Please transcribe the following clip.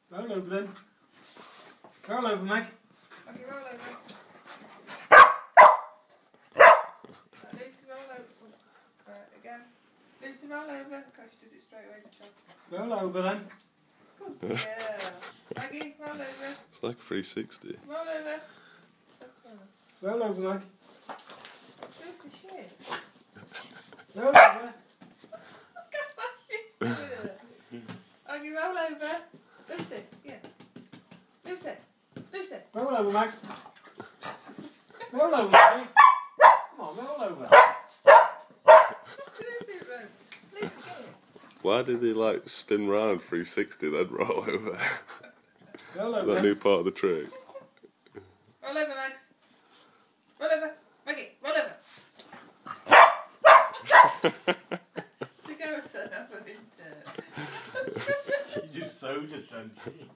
Roll over then. Roll over, Meg. Okay, roll over. Lucy, roll over. Right, again. Lucy, roll over. Okay, she does it straight away, the job. Roll over then. Good girl. Maggie, roll over. It's like a 360. Roll over. Roll over, Meg. Lucy, shit. Roll over. Look how fast she's doing it. Maggie, roll over. Lucy, yeah. Lucy. Lucy. Roll over, Meg. Roll over, Maggie. Come on, roll over. Lucy, run. Lucy, get it. Why did he like spin round 360 then roll over? Roll over. That new part of the trick. Roll over, Max. Roll over. Maggie, roll over. To go, son, up a winter. She just so just sent you.